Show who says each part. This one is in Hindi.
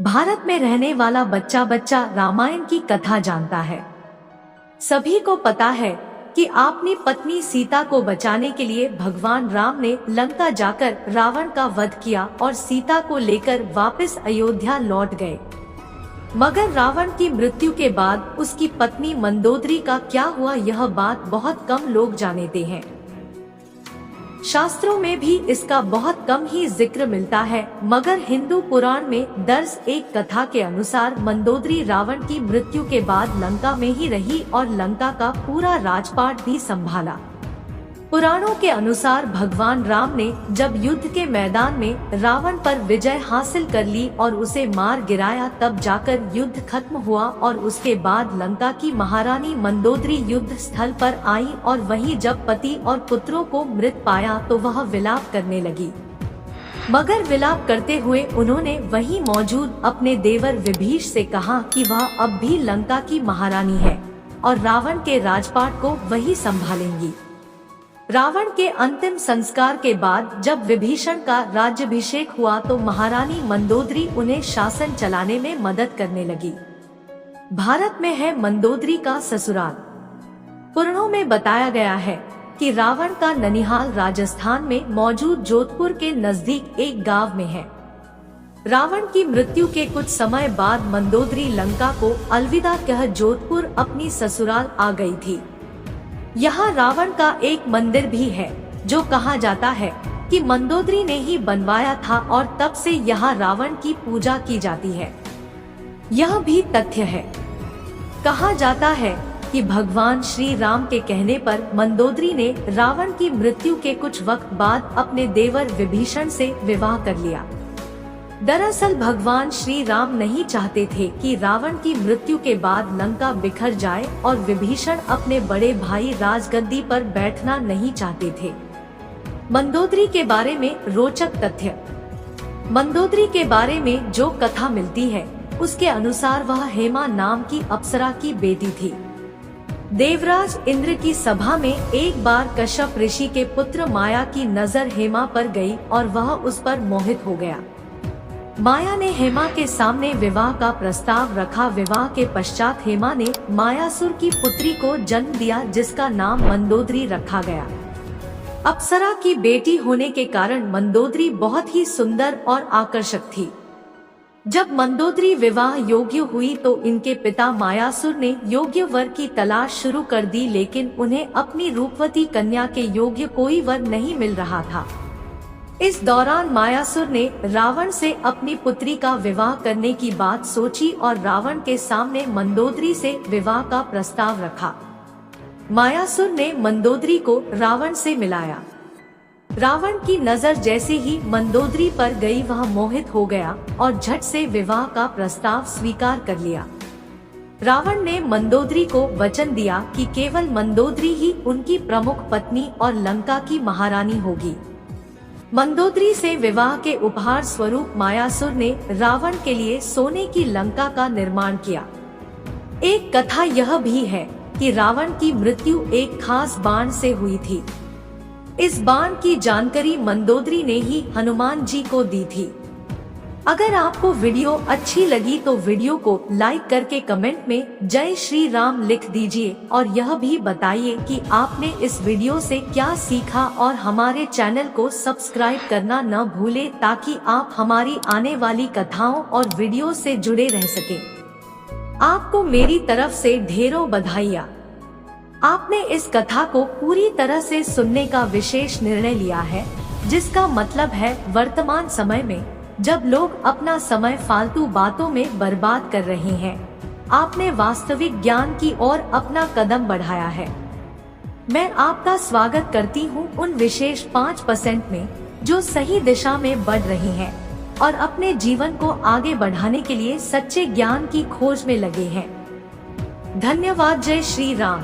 Speaker 1: भारत में रहने वाला बच्चा बच्चा रामायण की कथा जानता है। सभी को पता है कि अपनी पत्नी सीता को बचाने के लिए भगवान राम ने लंका जाकर रावण का वध किया और सीता को लेकर वापस अयोध्या लौट गए। मगर रावण की मृत्यु के बाद उसकी पत्नी मंदोदरी का क्या हुआ, यह बात बहुत कम लोग जानते हैं। शास्त्रों में भी इसका बहुत कम ही जिक्र मिलता है, मगर हिंदू पुराण में दर्ज एक कथा के अनुसार मंदोदरी रावण की मृत्यु के बाद लंका में ही रही और लंका का पूरा राजपाट भी संभाला। पुराणों के अनुसार भगवान राम ने जब युद्ध के मैदान में रावण पर विजय हासिल कर ली और उसे मार गिराया, तब जाकर युद्ध खत्म हुआ और उसके बाद लंका की महारानी मंदोदरी युद्ध स्थल पर आई और वहीं जब पति और पुत्रों को मृत पाया तो वह विलाप करने लगी। मगर विलाप करते हुए उन्होंने वहीं मौजूद अपने देवर विभीषण से कहा कि वह अब भी लंका की महारानी है और रावण के राजपाट को वही संभालेंगी। रावण के अंतिम संस्कार के बाद जब विभीषण का राज्याभिषेक हुआ तो महारानी मंदोदरी उन्हें शासन चलाने में मदद करने लगी। भारत में है मंदोदरी का ससुराल। पुराणों में बताया गया है कि रावण का ननिहाल राजस्थान में मौजूद जोधपुर के नजदीक एक गांव में है। रावण की मृत्यु के कुछ समय बाद मंदोदरी लंका को अलविदा कह जोधपुर अपनी ससुराल आ गई थी। यहाँ रावण का एक मंदिर भी है जो कहा जाता है कि मंदोदरी ने ही बनवाया था और तब से यहाँ रावण की पूजा की जाती है। यह भी तथ्य है। कहा जाता है कि भगवान श्री राम के कहने पर मंदोदरी ने रावण की मृत्यु के कुछ वक्त बाद अपने देवर विभीषण से विवाह कर लिया। दरअसल भगवान श्री राम नहीं चाहते थे कि रावण की मृत्यु के बाद लंका बिखर जाए और विभीषण अपने बड़े भाई राजगद्दी पर बैठना नहीं चाहते थे। मंदोदरी के बारे में रोचक तथ्य। मंदोदरी के बारे में जो कथा मिलती है उसके अनुसार वह हेमा नाम की अप्सरा की बेटी थी। देवराज इंद्र की सभा में एक बार कश्यप ऋषि के पुत्र माया की नजर हेमा पर गई और वह उस पर मोहित हो गया। माया ने हेमा के सामने विवाह का प्रस्ताव रखा। विवाह के पश्चात हेमा ने मायासुर की पुत्री को जन्म दिया जिसका नाम मंदोदरी रखा गया। अप्सरा की बेटी होने के कारण मंदोदरी बहुत ही सुंदर और आकर्षक थी। जब मंदोदरी विवाह योग्य हुई तो इनके पिता मायासुर ने योग्य वर की तलाश शुरू कर दी, लेकिन उन्हें अपनी रूपवती कन्या के योग्य कोई वर नहीं मिल रहा था। इस दौरान मायासुर ने रावण से अपनी पुत्री का विवाह करने की बात सोची और रावण के सामने मंदोदरी से विवाह का प्रस्ताव रखा। मायासुर ने मंदोदरी को रावण से मिलाया। रावण की नजर जैसे ही मंदोदरी पर गई वह मोहित हो गया और झट से विवाह का प्रस्ताव स्वीकार कर लिया। रावण ने मंदोदरी को वचन दिया कि केवल मंदोदरी ही उनकी प्रमुख पत्नी और लंका की महारानी होगी। मंदोदरी से विवाह के उपहार स्वरूप मायासुर ने रावण के लिए सोने की लंका का निर्माण किया। एक कथा यह भी है कि रावण की मृत्यु एक खास बाण से हुई थी। इस बाण की जानकारी मंदोदरी ने ही हनुमान जी को दी थी। अगर आपको वीडियो अच्छी लगी तो वीडियो को लाइक करके कमेंट में जय श्री राम लिख दीजिए और यह भी बताइए कि आपने इस वीडियो से क्या सीखा और हमारे चैनल को सब्सक्राइब करना न भूले ताकि आप हमारी आने वाली कथाओं और वीडियो से जुड़े रह सके। आपको मेरी तरफ से ढेरों बधाइयाँ। आपने इस कथा को पूरी तरह से सुनने का विशेष निर्णय लिया है, जिसका मतलब है वर्तमान समय में जब लोग अपना समय फालतू बातों में बर्बाद कर रहे हैं, आपने वास्तविक ज्ञान की ओर अपना कदम बढ़ाया है। मैं आपका स्वागत करती हूँ उन विशेष 5% में जो सही दिशा में बढ़ रहे हैं और अपने जीवन को आगे बढ़ाने के लिए सच्चे ज्ञान की खोज में लगे हैं। धन्यवाद। जय श्री राम।